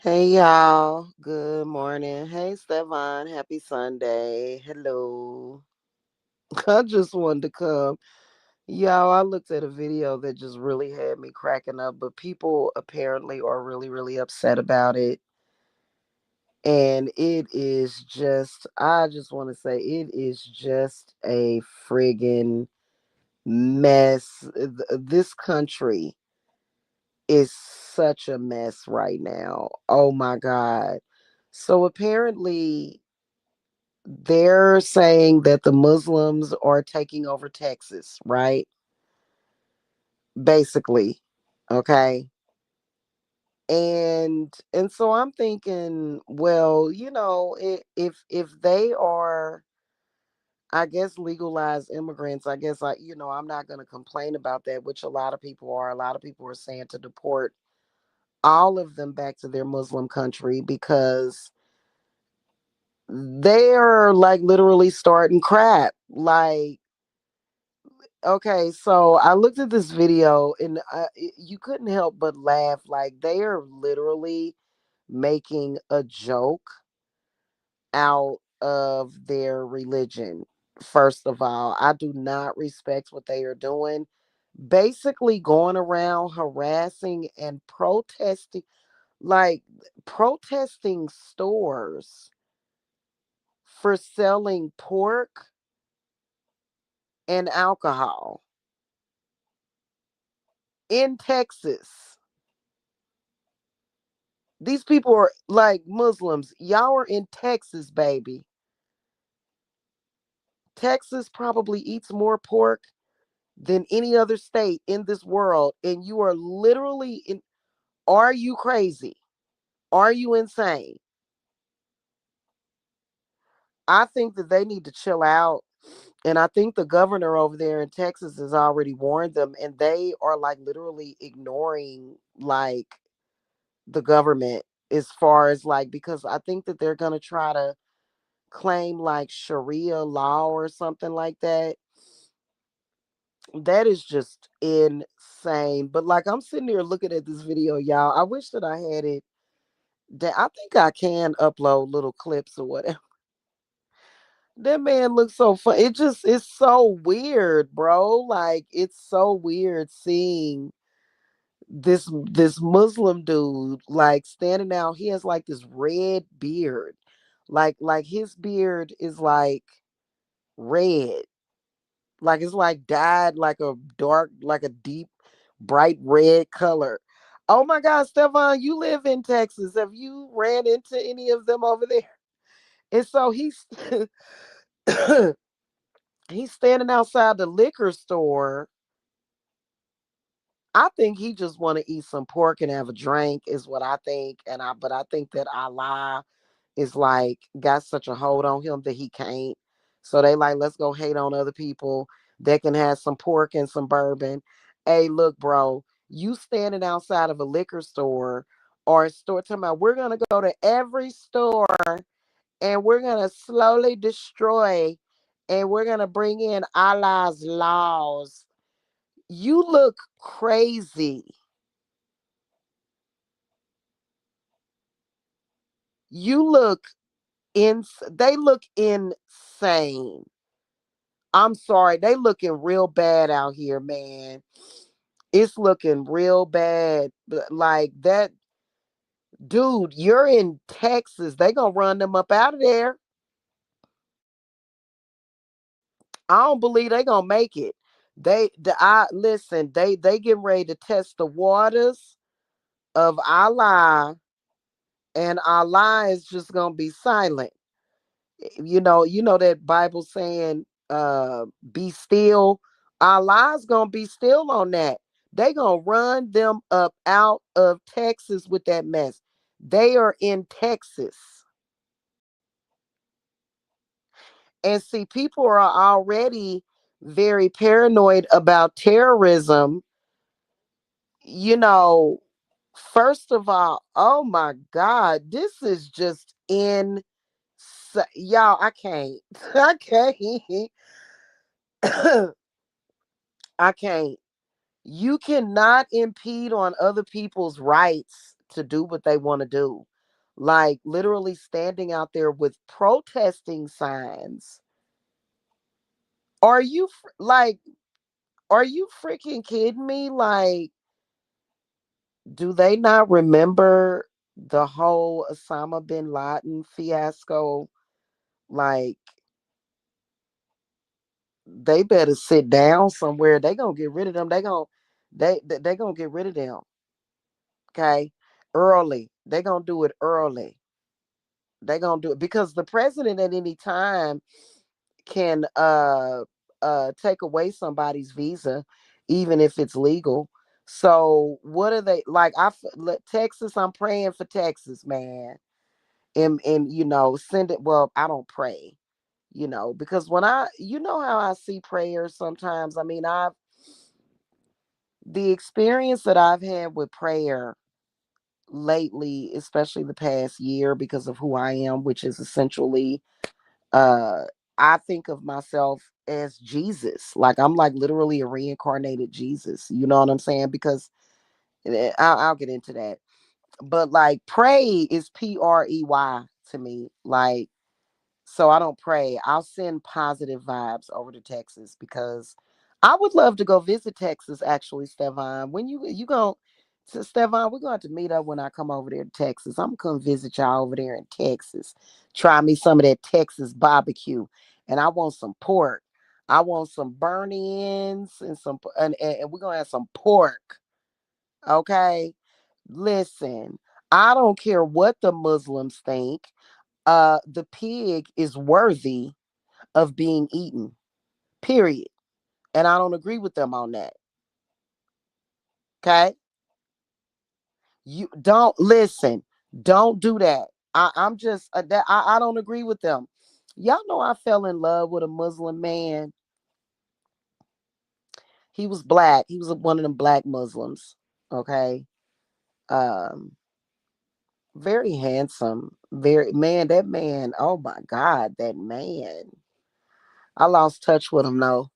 Hey y'all, good morning. Hey Stefan, happy Sunday. Hello. I just wanted to come. Y'all, I looked at a video that just really had me cracking up, but people apparently are really, really upset about it. And it is just, I just want to say, it is just a friggin' mess. This country is such a mess right now. Oh my God. So apparently, they're saying that the Muslims are taking over Texas, right? Basically. Okay. And so I'm thinking, well, if they are, I guess, legalized immigrants, I guess, I'm not going to complain about that, which a lot of people are. A lot of people are saying to deport all of them back to their Muslim country because they're like literally starting crap. Like, okay, so I looked at this video and you couldn't help but laugh. Like, they are literally making a joke out of their religion. First of all, I do not respect what they are doing. Basically, going around harassing and protesting, like protesting stores for selling pork and alcohol in Texas. These people are like Muslims. Y'all are in Texas, baby. Texas probably eats more pork than any other state in this world. And you are literally in. Are you crazy? Are you insane? I think that they need to chill out. And I think the governor over there in Texas has already warned them. And they are like literally ignoring like the government as far as like, because I think that they're going to try to claim like Sharia law or something like that. That is just insane. But like, I'm sitting here looking at this video, y'all. I wish that I had it. That I think I can upload little clips or whatever. That man looks so fun. It just it's so weird, bro. Like, it's so weird seeing this Muslim dude like standing out. He has like this red beard. Like his beard is like red. Like, it's like dyed like a dark, like a deep, bright red color. Oh my God, Stefan, you live in Texas. Have you ran into any of them over there? And so he's standing outside the liquor store. I think he just want to eat some pork and have a drink is what I think. But I think that Allah is like got such a hold on him that he can't. So they like, let's go hate on other people that can have some pork and some bourbon. Hey, look, bro, you standing outside of a liquor store or a store talking about we're gonna go to every store and we're gonna slowly destroy and we're gonna bring in Allah's laws. You look crazy. You look they look insane. I'm sorry, they looking real bad out here, man. It's looking real bad. Like that, dude, you're in Texas. They gonna run them up out of there. I don't believe they gonna make it. I listen. They getting ready to test the waters of Allah, and Allah is just gonna be silent. You know that Bible saying, be still. Allah's gonna be still on that. They gonna run them up out of Texas with that mess. They are in Texas. And see, people are already very paranoid about terrorism. You know, first of all, oh my God, this is just in y'all, I can't. I can't. I can't. You cannot impede on other people's rights to do what they want to do. like literally standing out there with protesting signs. Are you like, are you freaking kidding me? Like, do they not remember the whole Osama bin Laden fiasco? Like, they better sit down somewhere. They gonna get rid of them. They gonna get rid of them. Okay, early. They gonna do it early. They gonna do it because the president at any time can take away somebody's visa, even if it's legal. So what are they like? Texas. I'm praying for Texas, man. And send it. Well, I don't pray, because when you know how I see prayers sometimes. I mean, the experience that I've had with prayer lately, especially the past year, because of who I am, which is essentially, uh, I think of myself as Jesus. Like, I'm like literally a reincarnated Jesus. You know what I'm saying? Because I'll get into that. But like, pray is PREY to me. Like, so I don't pray. I'll send positive vibes over to Texas because I would love to go visit Texas. Actually, Stefan, when you go to Stefan, we're going to have to meet up when I come over there to Texas. I'm gonna come visit y'all over there in Texas. Try me some of that Texas barbecue, and I want some pork. I want some burn-ins and and we're gonna have some pork. Okay, listen. I don't care what the Muslims think. The pig is worthy of being eaten. Period. And I don't agree with them on that. Okay? You don't listen. Don't do that. I'm just that I don't agree with them. Y'all know I fell in love with a Muslim man. He was black. He was one of them black Muslims. Okay. Um, very handsome. Very man, that man, oh my God, that man. I lost touch with him though.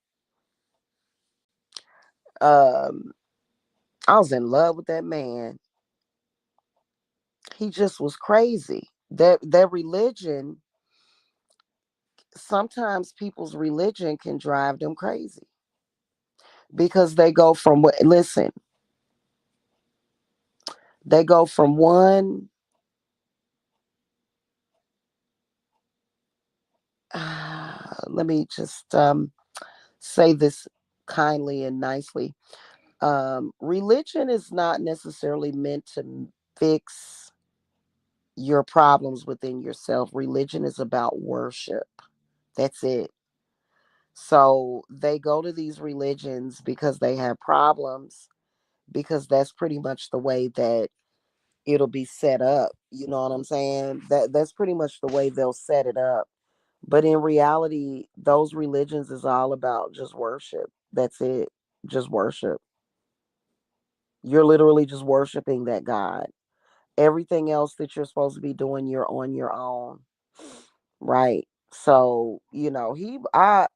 Um, I was in love with that man. He just was crazy. That religion, sometimes people's religion can drive them crazy because they go from what listen, they go from one let me just say this kindly and nicely. Religion is not necessarily meant to fix your problems within yourself. Religion is about worship. That's it. So they go to these religions because they have problems, because that's pretty much the way that it'll be set up. You know what I'm saying? That's pretty much the way they'll set it up. But in reality, those religions is all about just worship. That's it. Just worship. You're literally just worshiping that God. Everything else that you're supposed to be doing, you're on your own. Right. So, I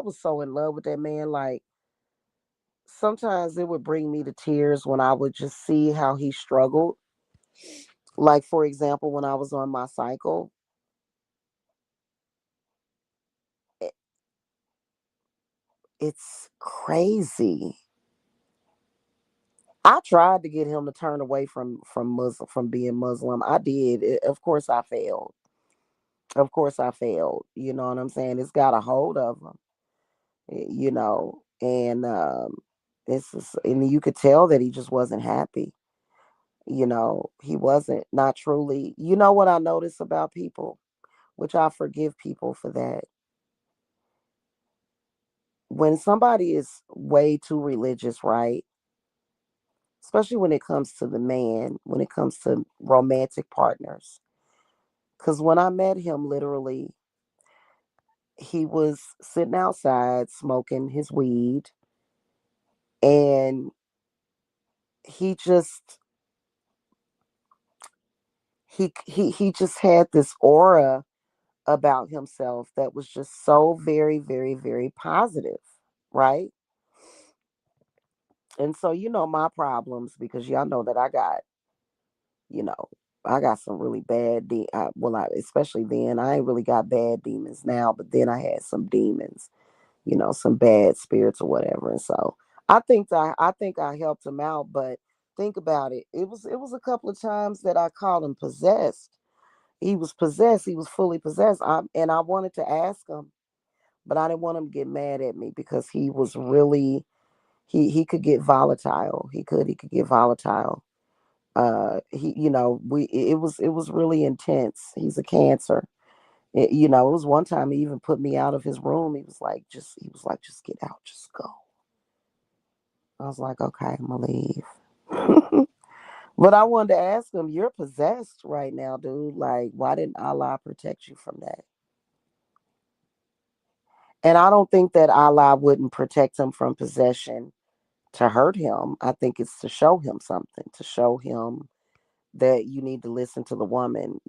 was so in love with that man. Like, sometimes it would bring me to tears when I would just see how he struggled. Like, for example, when I was on my cycle, i- it's crazy. I tried to get him to turn away from being Muslim. I did. Of course, I failed. Of course, I failed. You know what I'm saying? It's got a hold of him. And it's just, and you could tell that he just wasn't happy. He wasn't, not truly. You know what I notice about people, which I forgive people for that. When somebody is way too religious, right? Especially when it comes to the man, when it comes to romantic partners. Because when I met him, literally, he was sitting outside smoking his weed, and he just he just had this aura about himself that was just so very, very, very positive, right? And so, my problems, because y'all know that I got, you know, I got some really bad well, especially then. I ain't really got bad demons now, but then I had some demons, some bad spirits or whatever. And so I think I helped him out, but think about it. It was a couple of times that I called him possessed. He was possessed. He was fully possessed. And I wanted to ask him, but I didn't want him to get mad at me because he was really he could get volatile. He could get volatile. He we it was really intense. He's a cancer. It was one time he even put me out of his room. He was like, just get out, just go. I was like, okay, I'm gonna leave. But I wanted to ask him, you're possessed right now, dude. Like, why didn't Allah protect you from that? And I don't think that Allah wouldn't protect him from possession to hurt him. I think it's to show him something, to show him that you need to listen to the woman,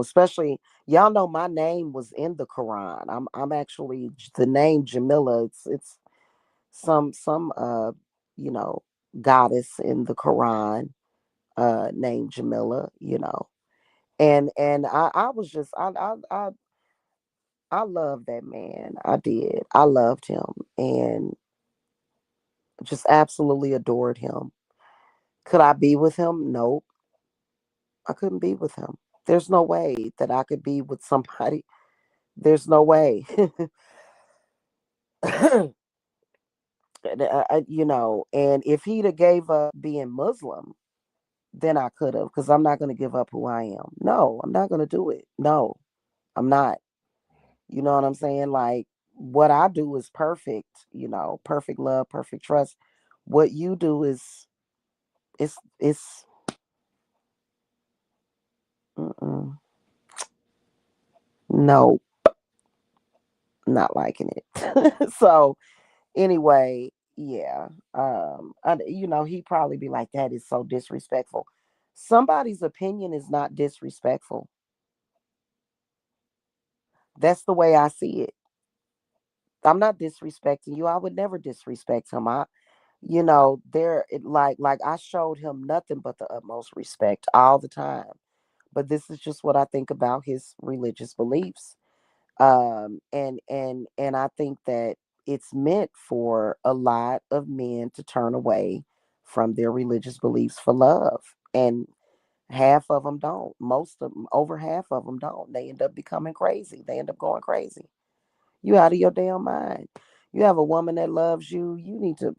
especially y'all know my name was in the Quran. I'm actually the name Jamila. It's some you know goddess in the Quran named Jamila. And I was just I loved that man. I did. I loved him and just absolutely adored him. Could I be with him? Nope. I couldn't be with him. There's no way that I could be with somebody. There's no way. And if he'd have gave up being Muslim, then I could have, because I'm not going to give up who I am. No, I'm not going to do it. No, I'm not. You know what I'm saying? Like, what I do is perfect, perfect love, perfect trust. What you do is, it's, mm-mm, no, not liking it. So, anyway, yeah. He'd probably be like, that is so disrespectful. Somebody's opinion is not disrespectful. That's the way I see it. I'm not disrespecting you. I would never disrespect him. Like I showed him nothing but the utmost respect all the time. But this is just what I think about his religious beliefs. And I think that it's meant for a lot of men to turn away from their religious beliefs for love. And half of them don't. Most of them, over half of them don't. They end up becoming crazy. They end up going crazy. You out of your damn mind. You have a woman that loves you. You need to,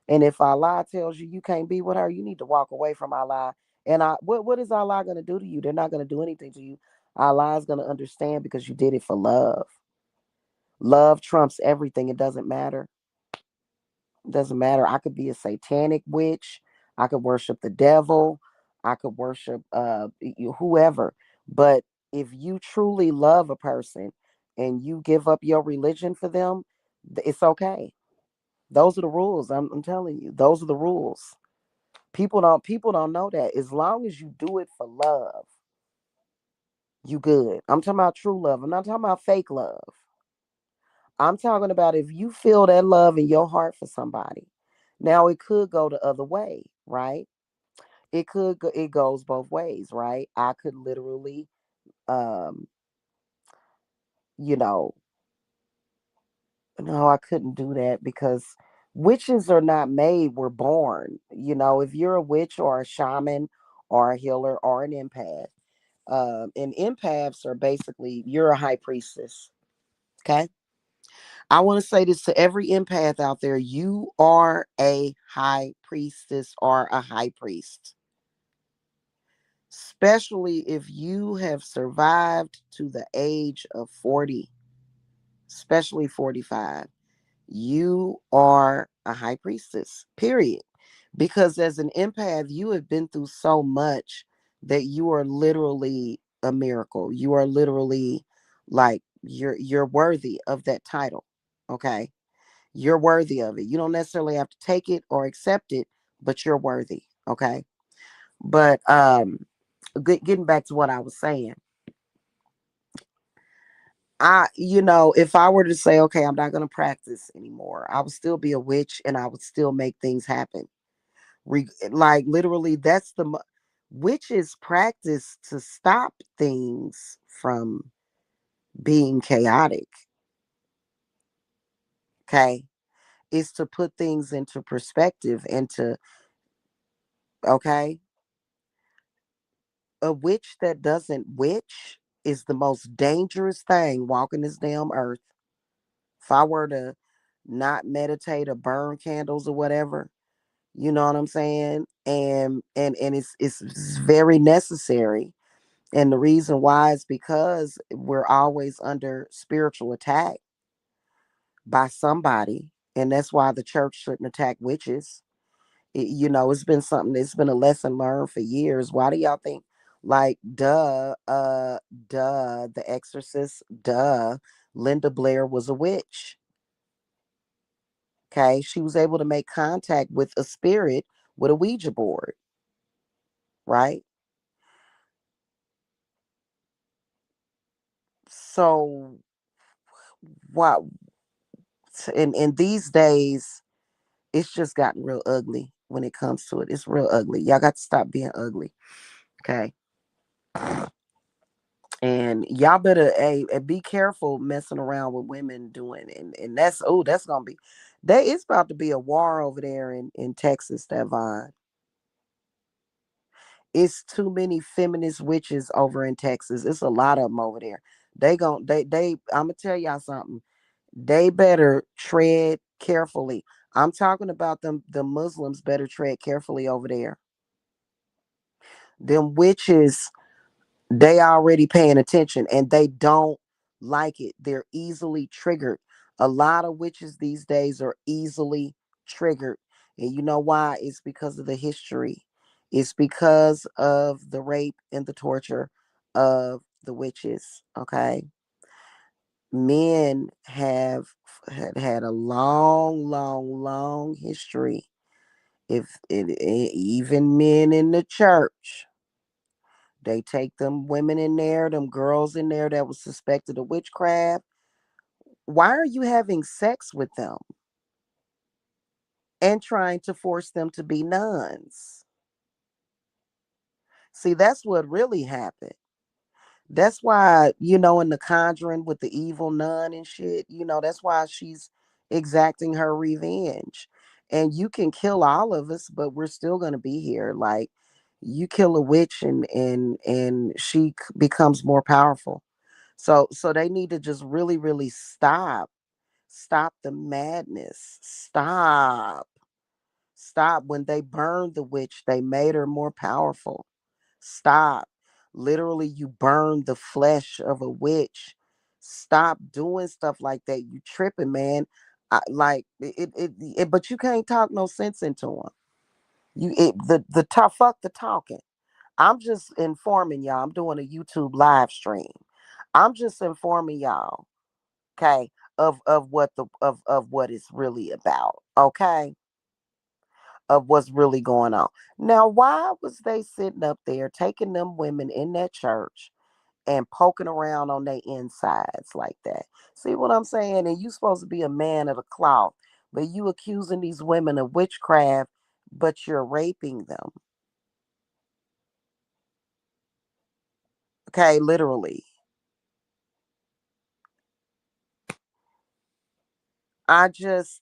and if Allah tells you you can't be with her, you need to walk away from Allah. And what is Allah going to do to you? They're not going to do anything to you. Allah is going to understand because you did it for love. Love trumps everything. It doesn't matter. It doesn't matter. I could be a satanic witch. I could worship the devil. I could worship whoever. But if you truly love a person and you give up your religion for them, it's okay. Those are the rules. I'm telling you, those are the rules. People don't know that. As long as you do it for love, you good. I'm talking about true love. I'm not talking about fake love. I'm talking about if you feel that love in your heart for somebody. Now it could go the other way, right? It goes both ways, right? I could literally um, you know, no, I couldn't do that because witches are not made, we're born. If you're a witch or a shaman or a healer or an empath, and empaths are basically, you're a high priestess. Okay. I want to say this to every empath out there. You are a high priestess or a high priest, especially if you have survived to the age of 40, especially 45. You are a high priestess, period. Because as an empath, you have been through so much that you are literally a miracle. You are literally like you're worthy of that title. Okay. You're worthy of it. You don't necessarily have to take it or accept it, but you're worthy. Okay. But getting back to what I was saying, if I were to say, okay, I'm not going to practice anymore, I would still be a witch and I would still make things happen. Like literally, Witches practice to stop things from being chaotic. Okay. Is to put things into perspective and to, okay, a witch that doesn't witch is the most dangerous thing walking this damn earth. If I were to not meditate or burn candles or whatever, you know what I'm saying? And it's very necessary. And the reason why is because we're always under spiritual attack by somebody. And that's why the church shouldn't attack witches. It's been something that's been a lesson learned for years. Why do y'all think, like, The Exorcist, Linda Blair was a witch? Okay, she was able to make contact with a spirit with a Ouija board, right? So, what? And these days, it's just gotten real ugly when it comes to it. It's real ugly. Y'all got to stop being ugly, okay? And y'all better be careful messing around with women doing, and that's gonna be, it's about to be a war over there in Texas, Devon. It's too many feminist witches over in Texas. It's a lot of them over there. They I'm gonna tell y'all something. They better tread carefully. I'm talking about them. The Muslims better tread carefully over there. Them witches, they already paying attention and they don't like it. They're easily triggered. A lot of witches these days are easily triggered. And you know why? It's because of the history. It's because of the rape and the torture of the witches. Okay. Men have had a long, long, long history. Even men in the church, they take them women in there, them girls in there that was suspected of witchcraft. Why are you having sex with them and trying to force them to be nuns? See, that's what really happened. That's why, in The Conjuring with the evil nun and shit, that's why she's exacting her revenge. And you can kill all of us, but we're still going to be here. Like, you kill a witch and she becomes more powerful. So they need to just really, really stop the madness. Stop. When they burned the witch, they made her more powerful. Stop. Literally, you burn the flesh of a witch. Stop doing stuff like that. You tripping, man. Like it, but you can't talk no sense into them. The talk, fuck the talking. I'm just informing y'all. I'm doing a YouTube live stream. I'm just informing y'all, okay, of what it's really about, okay, of what's really going on. Now, why was they sitting up there taking them women in that church and poking around on their insides like that? See what I'm saying? And you supposed to be a man of the cloth, but you accusing these women of witchcraft, but you're raping them. Okay, literally. I just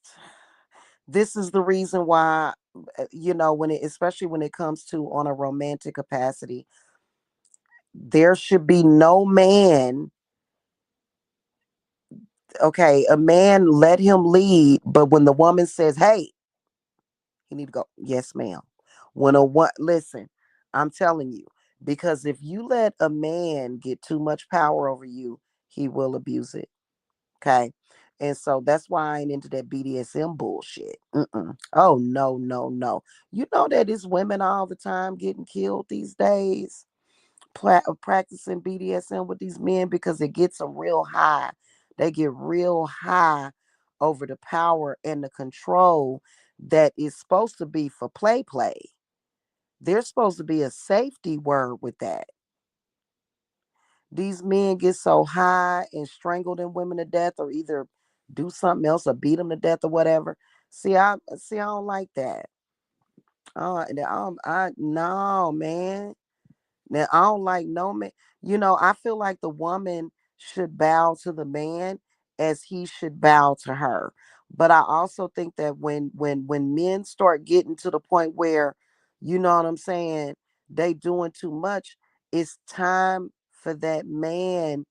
This is the reason why, when it, especially when it comes to on a romantic capacity, there should be no man. Okay, a man, let him lead, but when the woman says, hey, you need to go, yes ma'am. When a what Listen, I'm telling you, because if you let a man get too much power over you, he will abuse it. Okay. And so that's why I ain't into that BDSM bullshit. Mm-mm. Oh, no, no, no. You know that it's women all the time getting killed these days, practicing BDSM with these men because it gets them real high. They get real high over the power and the control that is supposed to be for play. There's supposed to be a safety word with that. These men get so high and strangle them women to death, or either do something else or beat them to death or whatever. I don't like that. No, man. Now, I don't like no man. I feel like the woman should bow to the man as he should bow to her. But I also think that when men start getting to the point where, you know what I'm saying, they doing too much, it's time for that man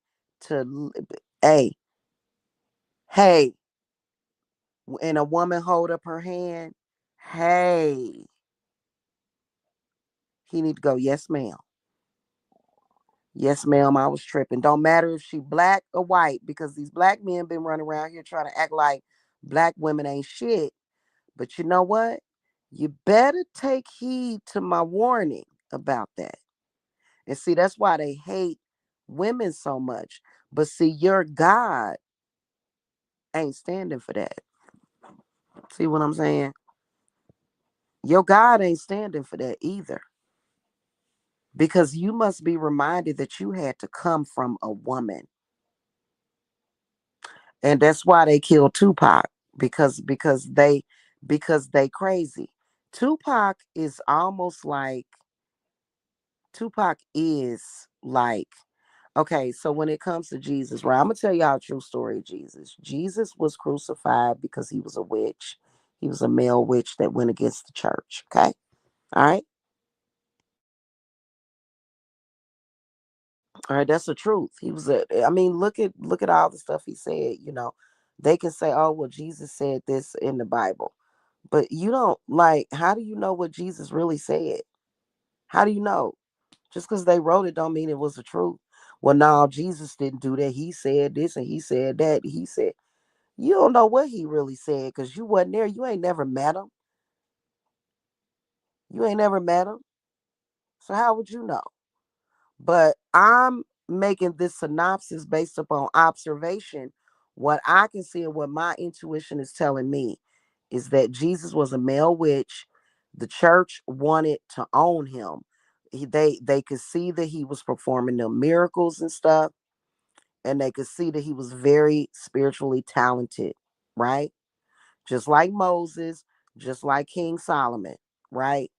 to hey, hey, and a woman hold up her hand, hey, he need to go, yes, ma'am. Yes, ma'am, I was tripping. Don't matter if she black or white, because these black men been running around here trying to act like black women ain't shit. But you know what? You better take heed to my warning about that. And see, that's why they hate women so much. But see, your God ain't standing for that. See what I'm saying? Your God ain't standing for that either. Because you must be reminded that you had to come from a woman. And that's why they killed Tupac, because they crazy. Tupac is almost like Tupac is like, okay, so when it comes to Jesus, right? I'm gonna tell y'all a true story of Jesus. Jesus was crucified because he was a witch. He was a male witch that went against the church. Okay, all right, all right. That's the truth. He was a. I mean, look at all the stuff he said. They can say, oh well, Jesus said this in the Bible. But you don't like, how do you know what Jesus really said? How do you know? Just because they wrote it don't mean it was the truth. Well, no, Jesus didn't do that. He said this and he said that. He said, you don't know what he really said because you wasn't there. You ain't never met him. You ain't never met him. So how would you know? But I'm making this synopsis based upon observation. What I can see and what my intuition is telling me is that Jesus was a male witch. The church wanted to own him. They could see that he was performing the miracles and stuff, and they could see that he was very spiritually talented, right? Just like Moses, just like King Solomon, right?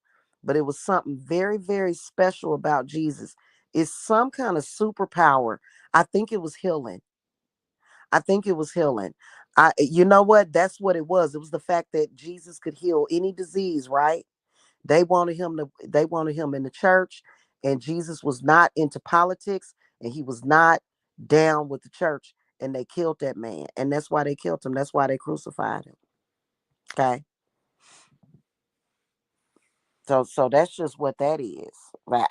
But it was something very, very special about Jesus. It's some kind of superpower. I think it was healing. I think it was healing. You know what? That's what it was. It was the fact that Jesus could heal any disease, right? They wanted him in the church, and Jesus was not into politics, and he was not down with the church, and they killed that man. And that's why they killed him. That's why they crucified him. Okay. So that's just what that is.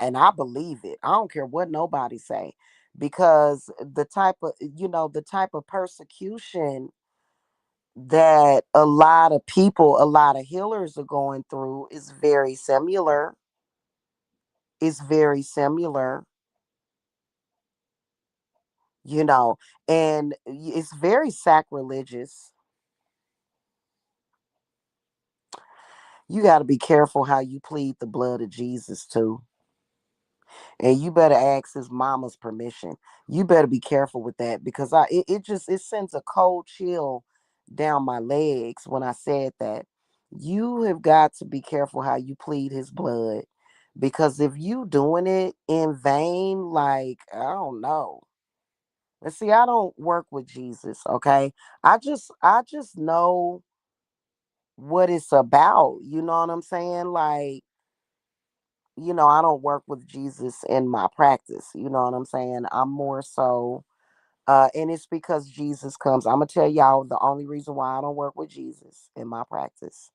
And I believe it. I don't care what nobody say, because the type of persecution that a lot of people, a lot of healers are going through is very similar. Is very similar, you know, and it's very sacrilegious. You got to be careful how you plead the blood of Jesus too. And you better ask his mama's permission. You better be careful with that, because it sends a cold chill down my legs when I said that. You have got to be careful how you plead his blood, because if you doing it in vain, like, I don't know. And see, I don't work with Jesus, okay? I just know what it's about. You know what I'm saying? Like, I don't work with Jesus in my practice. You know what I'm saying? I'm more so, and it's because Jesus comes. I'm gonna tell y'all the only reason why I don't work with Jesus in my practice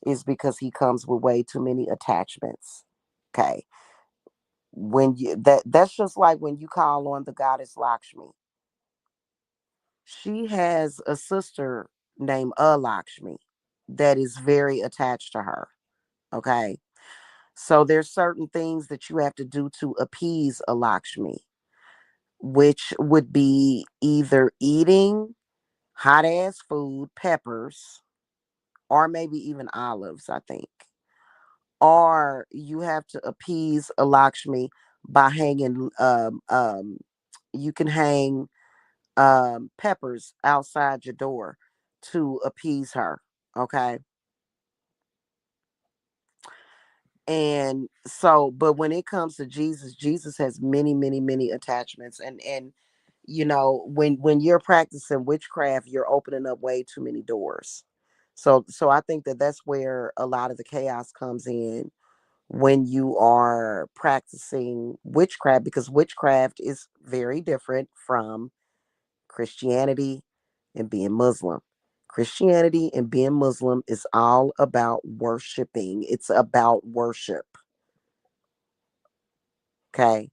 is because he comes with way too many attachments. Okay. That's just like when you call on the goddess Lakshmi. She has a sister named Lakshmi that is very attached to her. Okay. So there's certain things that you have to do to appease a Lakshmi, which would be either eating hot ass food, peppers, or maybe even olives, I think. Or you have to appease a Lakshmi by hanging, you can hang peppers outside your door to appease her. Okay. And so, but when it comes to Jesus, Jesus has many, many, many attachments. And when you're practicing witchcraft, you're opening up way too many doors. So I think that that's where a lot of the chaos comes in when you are practicing witchcraft, because witchcraft is very different from Christianity and being Muslim. Christianity and being Muslim is all about worshiping. It's about worship. Okay.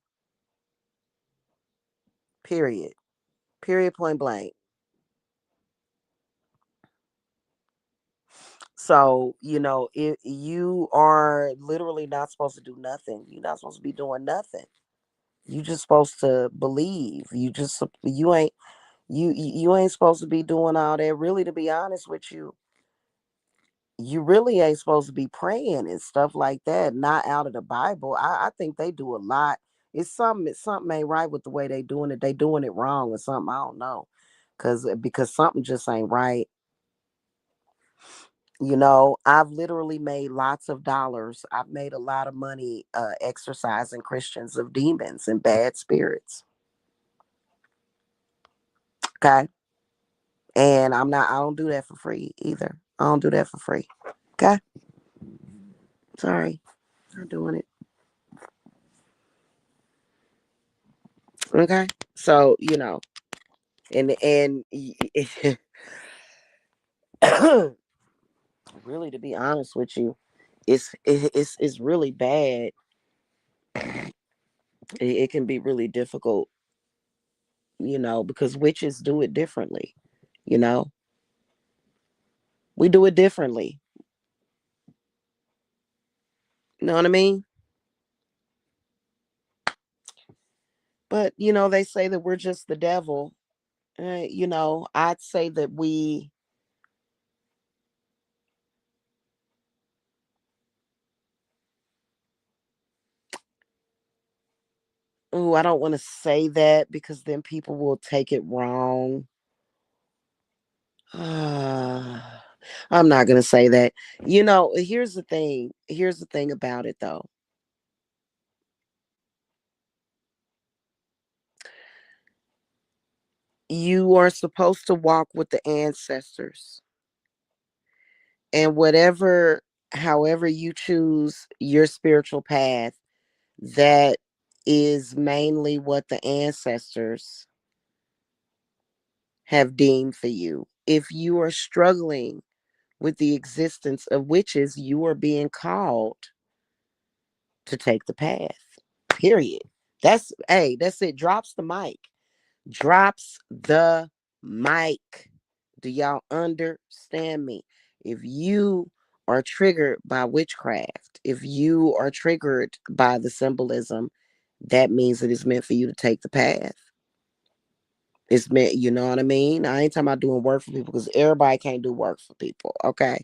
Period. Period, point blank. So, if you are literally not supposed to do nothing, you're not supposed to be doing nothing. You just supposed to believe. You ain't supposed to be doing all that. Really, to be honest with you, you really ain't supposed to be praying and stuff like that. Not out of the Bible. I think they do a lot. It's something ain't right with the way they doing it. They doing it wrong or something. I don't know, because something just ain't right. I've literally made lots of dollars. I've made a lot of money exercising Christians of demons and bad spirits. Okay. And I don't do that for free either. I don't do that for free. Okay. Sorry. Not doing it. Okay. So, and really, to be honest with you, it's really bad. It can be really difficult, because witches do it differently. You know, we do it differently. You know what I mean? But they say that we're just the devil. I'd say that we. Oh, I don't want to say that because then people will take it wrong. I'm not gonna say that. Here's the thing. Here's the thing about it, though. You are supposed to walk with the ancestors, and however you choose your spiritual path, that is mainly what the ancestors have deemed for you. If you are struggling with the existence of witches, you are being called to take the path. Period. That's it. Drops the mic. Drops the mic. Do y'all understand me? If you are triggered by witchcraft, if you are triggered by the symbolism, that means it is meant for you to take the path. It's meant, you know what I mean? I ain't talking about doing work for people because everybody can't do work for people, okay?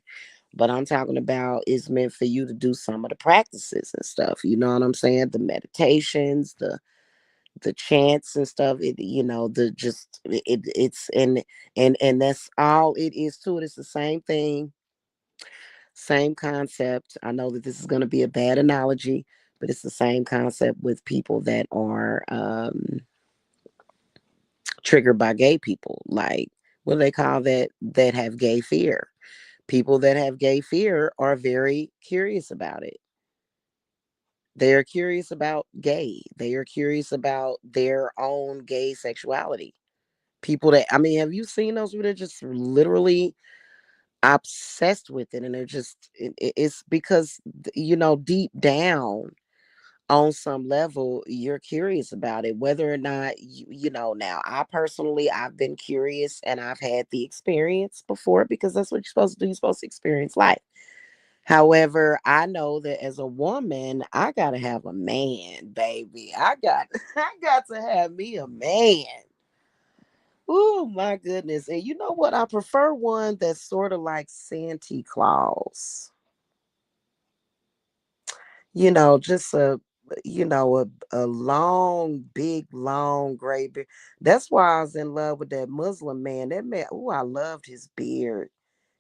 But I'm talking about it's meant for you to do some of the practices and stuff. You know what I'm saying? The meditations, the chants and stuff. The just it's and that's all it is to it. It's the same thing, same concept. I know that this is going to be a bad analogy, but it's the same concept with people that are triggered by gay people. Like, what do they call that? That have gay fear. People that have gay fear are very curious about it. They are curious about gay. They are curious about their own gay sexuality. People that, I mean, have you seen those people that just literally obsessed with it? And they're just, it's because, deep down on some level, you're curious about it, whether or not now I've been curious and I've had the experience before because that's what you're supposed to do. You're supposed to experience life. However, I know that as a woman, I gotta have a man, baby. I got to have me a man. Oh my goodness. And you know what? I prefer one that's sort of like Santa Claus. Just a long, big, long gray beard. That's why I was in love with that Muslim man. That man, oh, I loved his beard.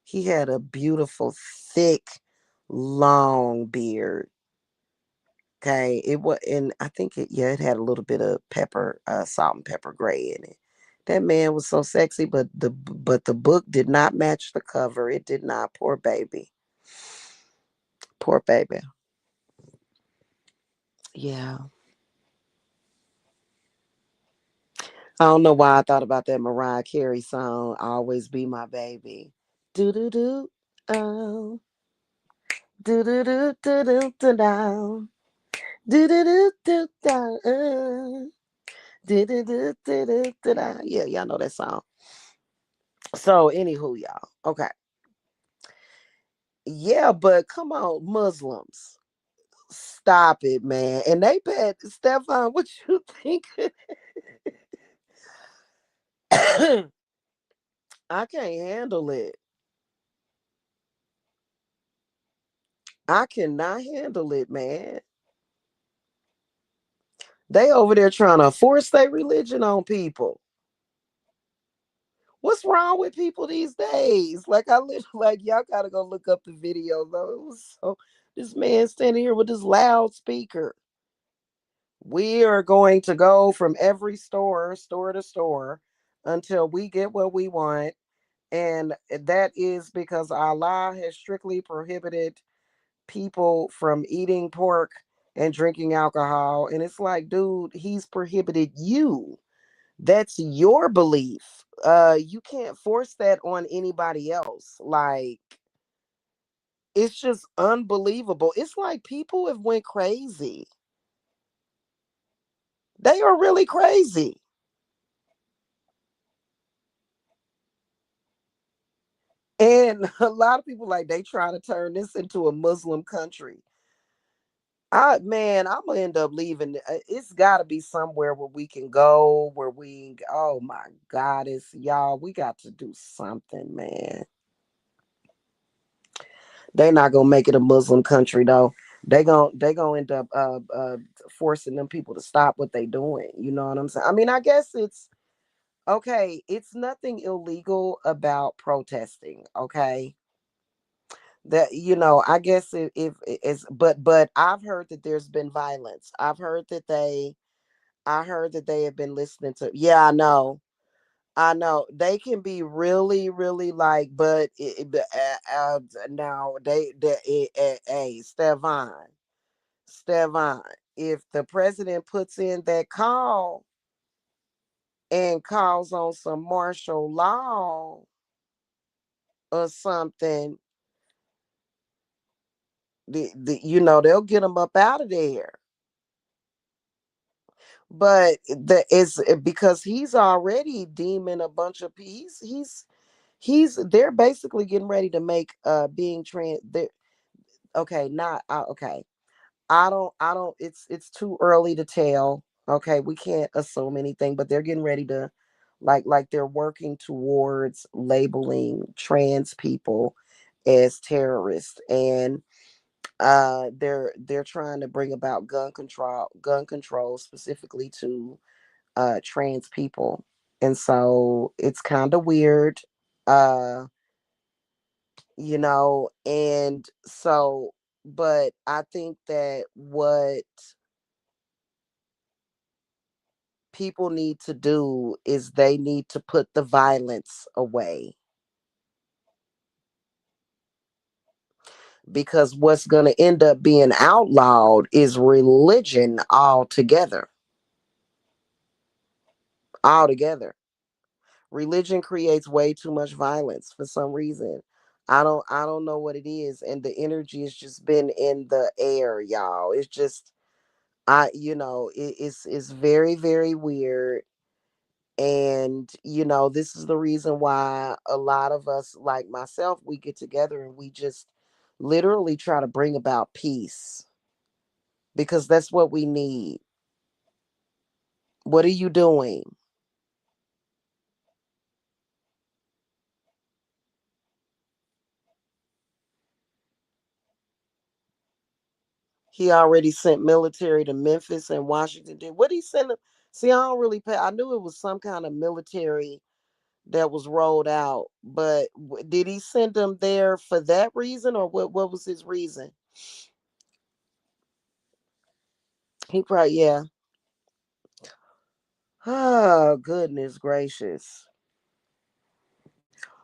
He had a beautiful, thick, long beard. Okay, it was, and I think it had a little bit of pepper, salt and pepper gray in it. That man was so sexy, but the book did not match the cover. It did not. Poor baby. Poor baby. Yeah. I don't know why I thought about that Mariah Carey song, "Always Be My Baby." Do do do. Oh. Do do do do do do do. Do do do do do. Do do do do do do. Yeah, y'all know that song. So, anywho, y'all. Okay. Yeah, but come on, Muslims. Stop it, man. And they bet Stefan, what you think? I can't handle it. I cannot handle it, man. They over there trying to force their religion on people. What's wrong with people these days? Like I literally like y'all gotta go look up the video though. It was so this man standing here with this loudspeaker. We are going to go from every store to store until we get what we want. And that is because Allah has strictly prohibited people from eating pork and drinking alcohol. And it's like, dude, he's prohibited you. That's your belief. You can't force that on anybody else. Like, it's just unbelievable. It's like people have went crazy. They are really crazy. And a lot of people like they trying to turn this into a Muslim country. I'm gonna end up leaving. It's got to be somewhere where we can go, where we. Oh my God, it's y'all. We got to do something, man. They not gonna make it a Muslim country though. They gonna end up forcing them people to stop what they doing. You know what I'm saying? I mean, I guess it's okay. It's nothing illegal about protesting. Okay, that I guess if it's but I've heard that there's been violence. I heard that they have been listening to. Yeah, I know they can be really really like, but now hey, Stevan, if the president puts in that call and calls on some martial law or something, they'll get them up out of there. But the is because he's already deeming a bunch of they're basically getting ready to make being trans okay, not okay. I don't it's too early to tell. Okay, we can't assume anything, but they're getting ready to like they're working towards labeling trans people as terrorists, and they're trying to bring about gun control specifically to trans people. And so it's kind of weird. Uh and so but I think that what people need to do is they need to put the violence away, because what's going to end up being outlawed is religion altogether. Religion creates way too much violence for some reason. I don't know what it is, and the energy has just been in the air, y'all. It's just it's very very weird. And this is the reason why a lot of us, like myself, we get together and we just literally try to bring about peace, because that's what we need. What are you doing? He already sent military to Memphis and Washington. Did what he send them? See, I don't really pay. I knew it was some kind of military that was rolled out, but did he send them there for that reason, or what? What was his reason? He probably, yeah. Oh, goodness gracious.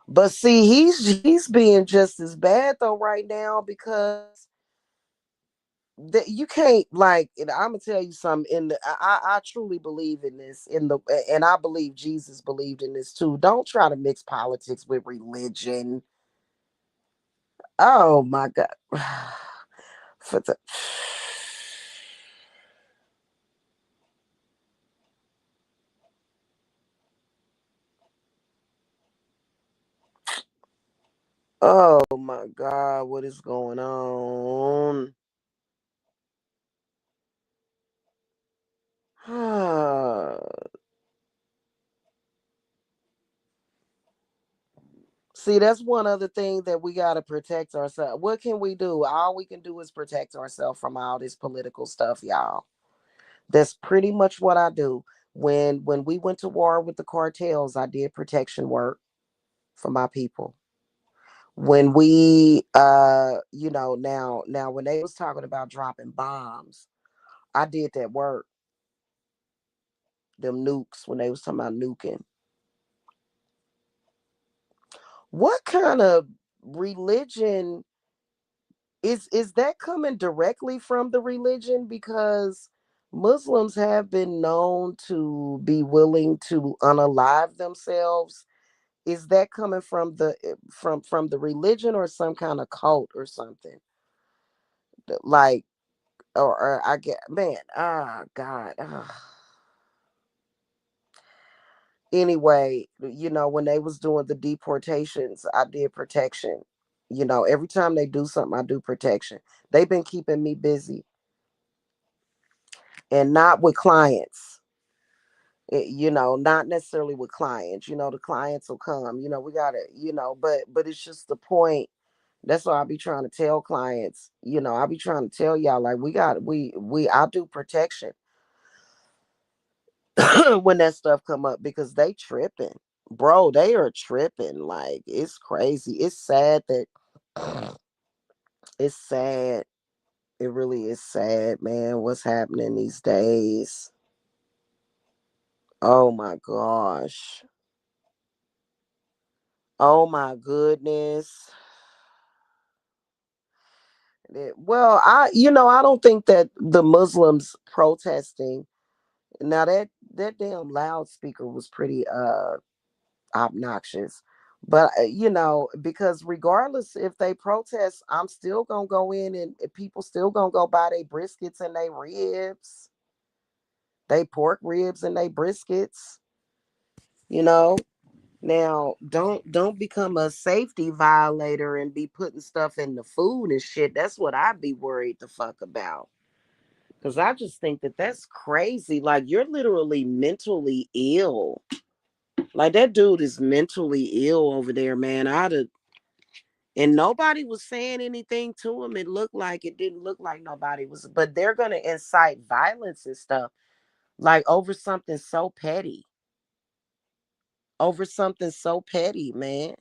But see, he's being just as bad though right now because you can't like. And I'm gonna tell you something. I truly believe in this. And I believe Jesus believed in this too. Don't try to mix politics with religion. Oh my God. For the oh my God, what is going on? See, that's one other thing that we got to protect ourselves. What can we do? All we can do is protect ourselves from all this political stuff, y'all. That's pretty much what I do. When we went to war with the cartels, I did protection work for my people. When we now when they was talking about dropping bombs, I did that work. Them nukes when they was talking about nuking. What kind of religion is that coming directly from the religion? Because Muslims have been known to be willing to unalive themselves. Is that coming from from the religion or some kind of cult or something? Like or I get man, ah God. Anyway, when they was doing the deportations, I did protection. Every time they do something, I do protection. They've been keeping me busy and not with clients. Not necessarily with clients. The clients will come. We gotta, but it's just the point. That's why I be trying to tell clients. I be trying to tell y'all like I do protection when that stuff come up because they tripping, bro. They are tripping. Like it's crazy. It's sad that it's sad. It really is sad, man. What's happening these days? Oh my gosh. Oh my goodness. Well, I don't think that the Muslims protesting now that damn loudspeaker was pretty obnoxious. But because regardless if they protest, I'm still gonna go in and people still gonna go buy their briskets and they ribs, they pork ribs and they briskets, you know. Now, don't become a safety violator and be putting stuff in the food and shit. That's what I'd be worried the fuck about. Cause I just think that that's crazy. Like you're literally mentally ill. Like that dude is mentally ill over there, man. And nobody was saying anything to him. It didn't look like nobody was, but they're gonna incite violence and stuff, like over something so petty. Over something so petty, man.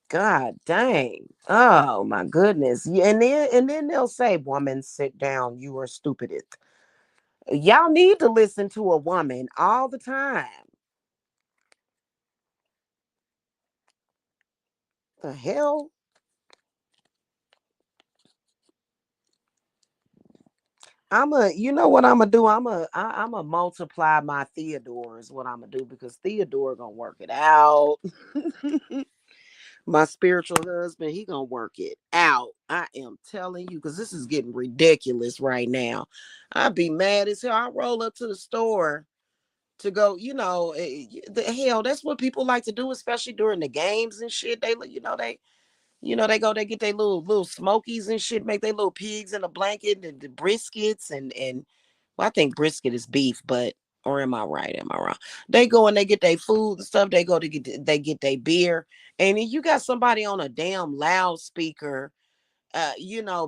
God dang. Oh my goodness. Yeah, and then they'll say, woman, sit down. You are stupidest. Y'all need to listen to a woman all the time. The hell? You know what I'm gonna do? I'm gonna multiply my Theodore is what I'm gonna do because Theodore gonna work it out. My spiritual husband, he gonna work it out. I am telling you, because this is getting ridiculous right now. I'd be mad as hell. I roll up to the store to go, the hell, that's what people like to do, especially during the games and shit. They go, they get their little smokies and shit, make their little pigs in a blanket and the briskets and well, I think brisket is beef, but or am I right? Am I wrong? They go and they get their food and stuff. They go to they get their beer, and then you got somebody on a damn loudspeaker,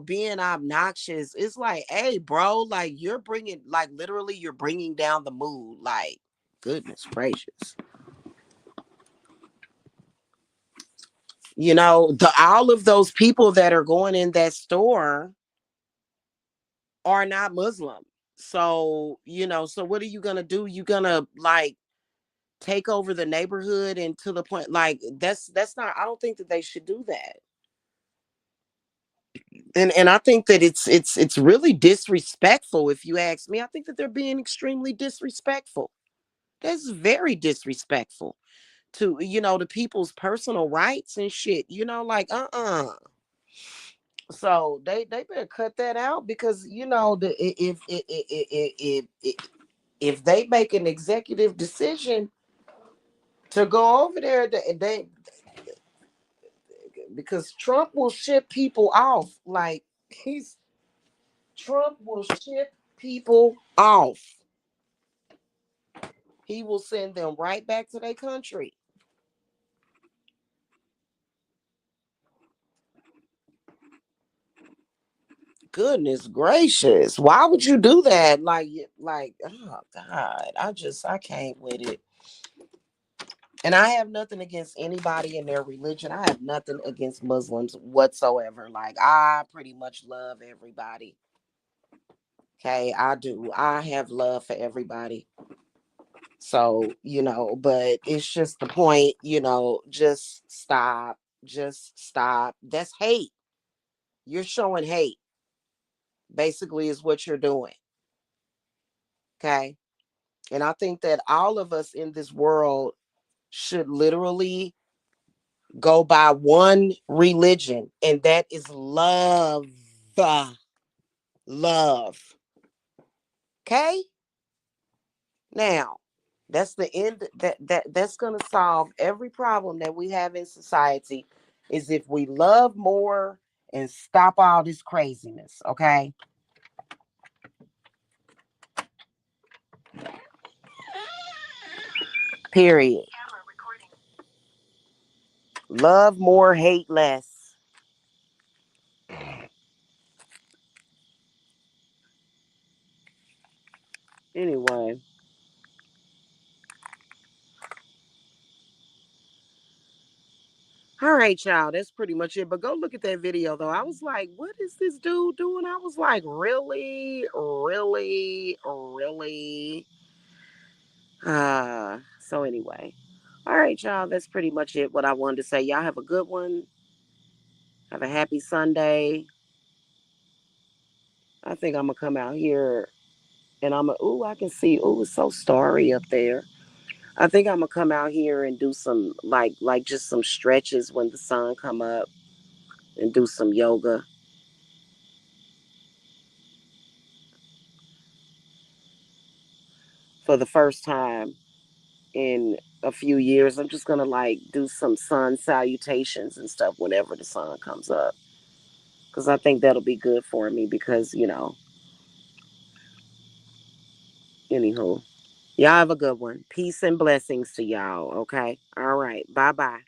being obnoxious. It's like, hey, bro, like literally, you're bringing down the mood. Like, goodness gracious. all of those people that are going in that store are not Muslim. So, so what are you gonna do? You gonna like take over the neighborhood, and to the point like that's not, I don't think that they should do that. And I think that it's really disrespectful, if you ask me. I think that they're being extremely disrespectful. That's very disrespectful to, the people's personal rights and shit. Like So they better cut that out, because if they make an executive decision to go over there, they because Trump will ship people off. Like he's Trump will ship people off. He will send them right back to their country. Goodness gracious. Why would you do that? Like, oh God. I can't with it. And I have nothing against anybody in their religion. I have nothing against Muslims whatsoever. Like, I pretty much love everybody. Okay, I do. I have love for everybody. So, but it's just the point, just stop. Just stop. That's hate. You're showing hate, basically, is what you're doing. Okay. And I think that all of us in this world should literally go by one religion, and that is love. Love. Okay? Now, that's the end. That's gonna solve every problem that we have in society, is if we love more and stop all this craziness. Okay? Period. Love more, hate less. Anyway. All right, y'all. That's pretty much it. But go look at that video, though. I was like, what is this dude doing? I was like, really? Really? Really? So anyway. All right, y'all. That's pretty much it. What I wanted to say. Y'all have a good one. Have a happy Sunday. I think I'm gonna come out here and I can see, it's so starry up there. I think I'm gonna come out here and do some like just some stretches when the sun come up, and do some yoga for the first time in a few years. I'm just gonna like do some sun salutations and stuff whenever the sun comes up, because I think that'll be good for me. Because anywho, y'all have a good one. Peace and blessings to y'all. Okay. All right. Bye bye.